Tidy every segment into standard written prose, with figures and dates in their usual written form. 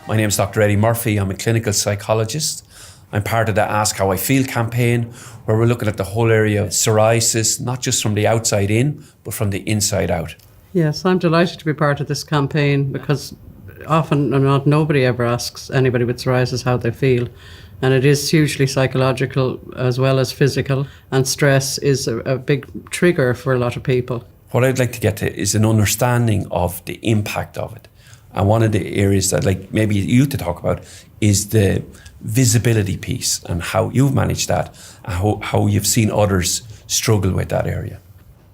My name is Dr. Eddie Murphy. I'm a clinical psychologist. I'm part of the Ask How I Feel campaign, where we're looking at the whole area of psoriasis, not just from the outside in, but from the inside out. Yes, I'm delighted to be part of this campaign because often or not, nobody ever asks anybody with psoriasis how they feel. And it is hugely psychological as well as physical. And stress is a big trigger for a lot of people. What I'd like to get to is an understanding of the impact of it. And one of the areas that I'd like maybe you to talk about is the visibility piece and how you've managed that, and how you've seen others struggle with that area.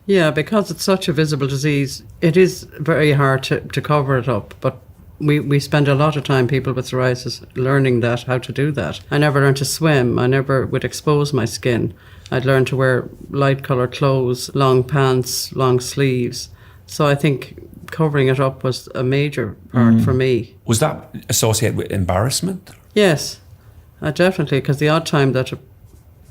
Yeah, because it's such a visible disease, it is very hard to cover it up. But we spend a lot of time, people with psoriasis, learning that, how to do that. I never learned to swim. I never would expose my skin. I'd learned to wear light coloured clothes, long pants, long sleeves. So I think covering it up was a major part for me. Was that associated with embarrassment? Yes, definitely, because the odd time that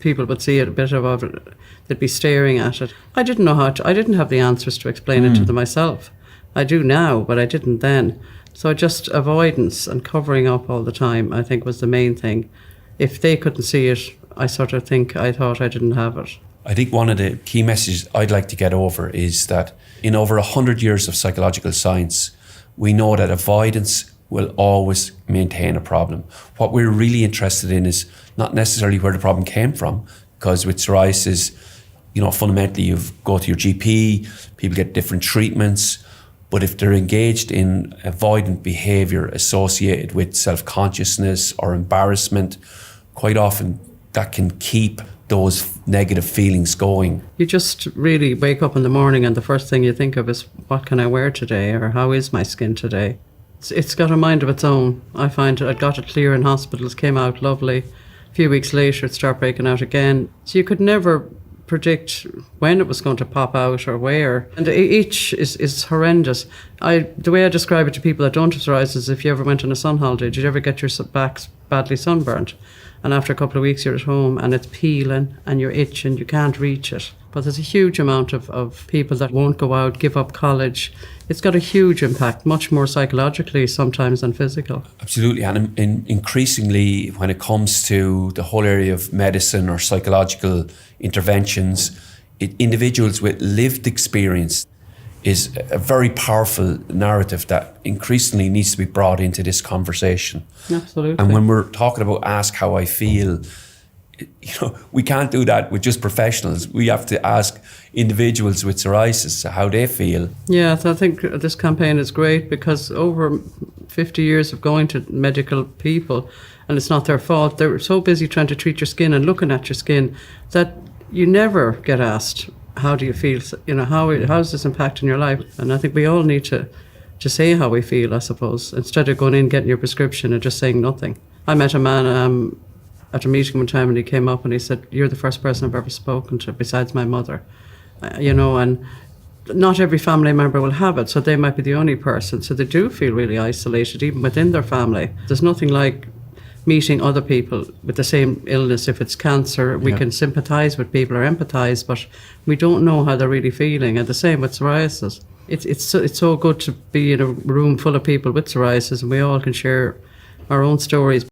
people would see it, a bit of it, they'd be staring at it. I didn't know I didn't have the answers to explain it to them myself. I do now, but I didn't then. So just avoidance and covering up all the time, I think, was the main thing. If they couldn't see it, I thought I didn't have it. I think one of the key messages I'd like to get over is that in over 100 years of psychological science, we know that avoidance will always maintain a problem. What we're really interested in is not necessarily where the problem came from, because with psoriasis, fundamentally you go to your GP, people get different treatments, but if they're engaged in avoidant behaviour associated with self-consciousness or embarrassment, quite often that can keep those negative feelings going. You just really wake up in the morning and the first thing you think of is, what can I wear today, or how is my skin today? It's got a mind of its own. I find I got it clear in hospitals, came out lovely. A few weeks later it started breaking out again. So you could never predict when it was going to pop out or where. And each is horrendous. The way I describe it to people that don't have psoriasis is, if you ever went on a sun holiday, did you ever get your back badly sunburnt? And after a couple of weeks you're at home and it's peeling and you're itching, you can't reach it. But there's a huge amount of people that won't go out, give up college. It's got a huge impact, much more psychologically sometimes than physical. Absolutely, and increasingly when it comes to the whole area of medicine or psychological interventions, individuals with lived experience is a very powerful narrative that increasingly needs to be brought into this conversation. Absolutely. And when we're talking about Ask How I Feel, we can't do that with just professionals. We have to ask individuals with psoriasis how they feel. Yeah, so I think this campaign is great because over 50 years of going to medical people, and it's not their fault, they're so busy trying to treat your skin and looking at your skin that you never get asked, how do you feel? How's this impacting your life? And I think we all need to say how we feel, I suppose, instead of going in, getting your prescription and just saying nothing. I met a man at a meeting one time, and he came up and he said, "You're the first person I've ever spoken to besides my mother." And not every family member will have it, so they might be the only person. So they do feel really isolated, even within their family. There's nothing like meeting other people with the same illness. If it's cancer, we can sympathise with people or empathise, but we don't know how they're really feeling. And the same with psoriasis. It's so good to be in a room full of people with psoriasis, and we all can share our own stories.